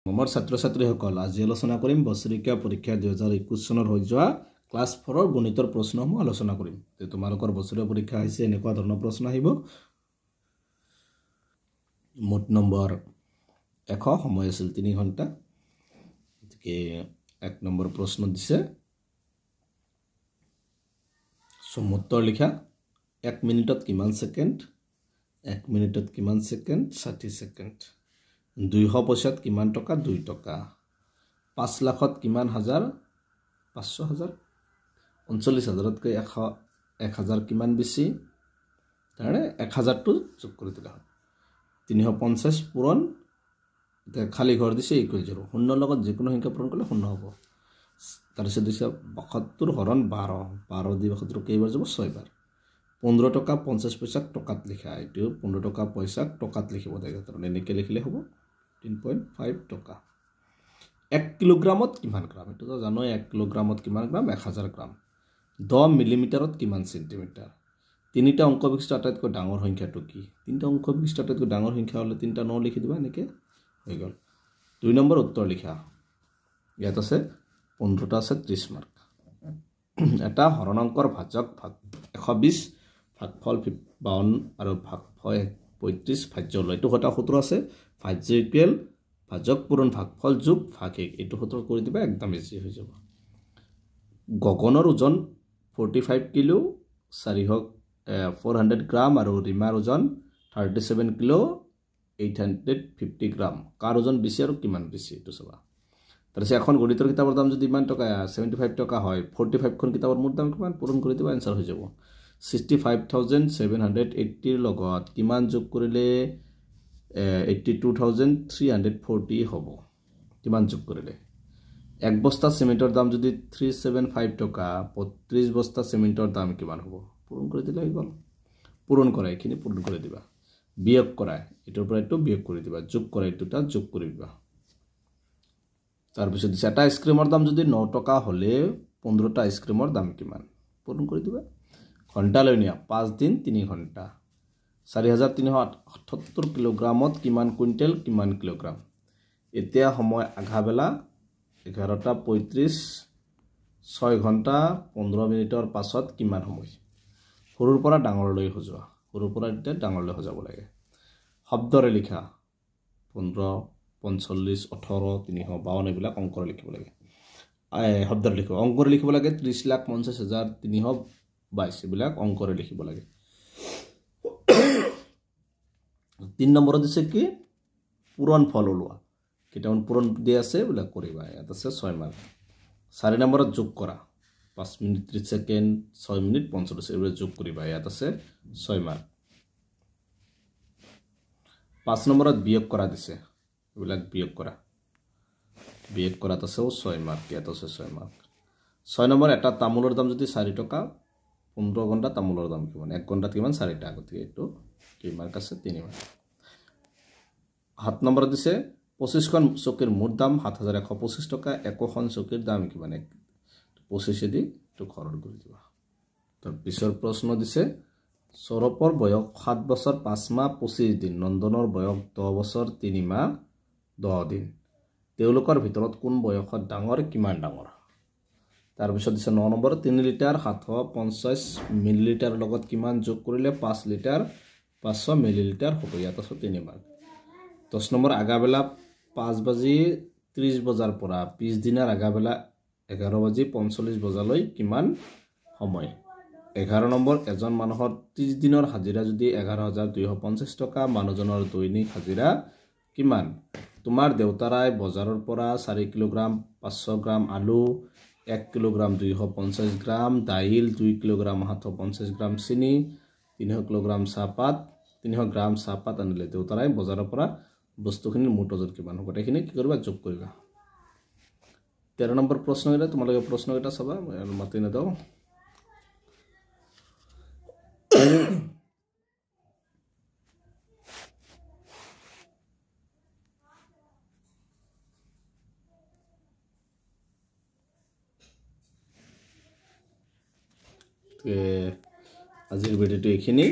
মোৰ ছাত্ৰ ছাত্ৰীসকল আজি আলোচনা কৰিম বছৰেকীয়া পৰীক্ষা 2021 চনৰ হৈ যোৱা ক্লাছ 4 ৰ গণিতৰ প্ৰশ্নসমূহ আলোচনা কৰিম। তে তোমালোকৰ বছৰীয়া পৰীক্ষা আহিছে এনেকুৱা ধৰণৰ প্ৰশ্ন আহিব। মোট নম্বৰ 100 সময় আছিল 3 ঘণ্টা। গতিকে 1 নম্বৰ প্ৰশ্ন দিছে সমুত্তৰ লিখা 1 মিনিটত কিমান সেকেন্ড 1 মিনিটত কিমান সেকেন্ড 60 সেকেন্ড 200 পইচাত কিমান টকা 2 টকা 5 লাখত কিমান হাজাৰ 500 হাজাৰ 39 হাজাৰতকৈ 1000 কিমান বেছি তাৰে 1000 টো যোগ কৰি দিলা 350 পূৰণ এটা খালি ঘৰ দিছে 0 শূন্য লগত যিকোনো সংখ্যা পূৰণ কৰিলে শূন্য হ'ব তাৰ পিছত দিছে 72 হৰণ 12 দি 72 কেইবাৰ যাব 6 বাৰ 15 টকা 50 পইচাক টকাত লিখা এটো 15 টকা পইচাক টকাত লিখিব লাগে তাৰ এনেকৈ লিখিলে হ'ব 3.5 টকা 1 কিলোগ্ৰামত কিমান গ্ৰাম এটো তো জানো 1 কিলোগ্ৰামত কিমান গ্ৰাম 1000 গ্ৰাম 10 মিলিমিটাৰত কিমান সেন্টিমিটাৰ তিনিটা অংক বিশিষ্ট আটাইতকৈ ডাঙৰ সংখ্যাটো কি তিনিটা অংক বিশিষ্ট আটাইতকৈ ডাঙৰ সংখ্যা হলে তিনটা ন লিখি দিবা এনেকৈ হৈ গল 2 নম্বৰ উত্তৰ লিখা ইয়াত আছে 15টা আছে 30 মাৰ্ক এটা হৰণাংকৰ ভাজক 120 ভাগফল 52 আৰু ভাগফল 35 ভাজ্য লয় এটো এটা সূত্ৰ আছে ভাজ্য ইকুৱেল ভাজক পূৰণ ভাগফল যোগ ভাগ 1 এটো সূত্ৰ কৰি দিবা একদম ইজি হৈ যাব গগনৰ ওজন 45 কিলো 400 গ্ৰাম আৰু ৰিমাৰ ওজন 37 কিলো 850 গ্ৰাম কাৰ ওজন বেছি আৰু কিমান বেছি এটো চাবা তাৰপিছত এখন গণিতৰ কিতাপৰ দাম যদি ইমান টকা 75 টকা হয় 45 খন কিতাপৰ মূল দাম কিমান পূৰণ কৰি দিবা आंसर হৈ যাব 65780 ৰ লগত কিমান যোগ কৰিলে 82340 হ'ব কিমান যোগ কৰিলে এক বস্তা সিমেন্টৰ দাম যদি 375 টকা 35 বস্তা সিমেন্টৰ দাম কিমান হ'ব পূৰণ কৰি দিলে হৈ গল পূৰণ কৰা এখিনি পূৰণ কৰি দিবা বিয়োগ কৰা এটোৰ পৰা এটো বিয়োগ কৰি দিবা যোগ কৰা এটোটা যোগ কৰি দিবা তাৰ পিছত এটা আইসক্ৰিমৰ দাম যদি 9 টকা হলে 15টা আইসক্ৰিমৰ দাম কিমান পূৰণ কৰি দিবা ঘণ্টা লৈ নিয়া 5 দিন 3 ঘণ্টা 4378 কিলোগ্ৰামত কিমান কুইন্টেল কিমান কিলোগ্ৰাম এতিয়া সময় আঘাবেলা 11:35 6 ঘণ্টা 15 মিনিটৰ পাছত কিমান সময় সৰুৰ পৰা ডাঙৰলৈ সজোৱা সৰুৰ পৰা এতিয়া ডাঙৰলৈ সজাব লাগে শব্দৰে লিখা 15 45 18 352 এইবিলাক অংকৰ লিখিব লাগে শব্দৰে লিখিব অংকৰ লিখিব লাগে 30,50,322 এইবিলাক অংকৰে লিখিব লাগে 3 নম্বৰত দিছে কি পূৰণ ফল ওলোৱা কিটান পূৰণ দি আছে এইবিলাক কৰিবা ইয়াত আছে 6 মাৰ্ক 4 নম্বৰত যোগ কৰা 5 মিনিট 30 সেকেন্ড 6 মিনিট 45 এইবিলাক যোগ কৰিবা ইয়াত আছে 6 মাৰ্ক 5 নম্বৰত বিয়োগ কৰা দিছে এইবিলাক বিয়োগ কৰাত আছে 6 মাৰ্ক ইয়াত আছে 6 মাৰ্ক 6 নম্বৰ এটা তামোলৰ দাম যদি 4 টকা 15 ঘণ্টা তামোলৰ দাম কিমান 1 ঘণ্টাত কিমান 4 টা গতিকে এটো কি মাৰ্ক আছে 3 মাৰ্ক 7 নম্বৰ দিছে 25খন চকীৰ মুঠ দাম 7125 টকা 1খন চকীৰ দাম কিমান 25 দি তো খৰচ কৰি দিবা তাৰ পিছৰ প্ৰশ্ন দিছে সৌৰভৰ বয়স 7 বছৰ 5 মাহ 25 দিন নন্দনৰ বয়স 10 বছৰ 3 মাহ 10 দিন তেওঁলোকৰ ভিতৰত কোন বয়সত ডাঙৰ কিমান ডাঙৰ তাৰ পিছত দিছে 9 নম্বৰ 3 লিটাৰ 750 মিলিলিটাৰ লগত কিমান যোগ কৰিলে 5 লিটাৰ 500 মিলিলিটাৰ হ'ব ইয়াত আছে 3 মাৰ্ক 10 নম্বৰ আগাবেলা 5 বাজি 30 বজাৰ পৰা 20 দিনৰ আগাবেলা 11 বাজি 45 বজালৈ কিমান সময় 11 নম্বৰ এজন মানুহৰ 30 দিনৰ হাজিৰা যদি 11250 টকা মানুহজনৰ দৈনিক হাজিৰা কিমান তোমাৰ দেউতাৰাই বজাৰৰ পৰা 4 কিলোগ্ৰাম 500 গ্ৰাম আলু 1 কিলোগ্ৰাম 250 গ্ৰাম দাইল 2 কিলোগ্ৰাম 750 গ্ৰাম চিনি 300 কিলোগ্ৰাম চাহপাত 300 গ্ৰাম চাহপাত আনিলে দেউতাৰাই বজাৰৰ পৰা বস্তুখিনিৰ মুঠ ওজন কিমান হ'ব এখিনি কি কৰিবা যোগ কৰিবা 13 নম্বৰ প্ৰশ্ন এটা তোমালোকে প্ৰশ্ন এটা চাবা মই মাতি নদাও আজিৰ ভিডিওটো এখিনি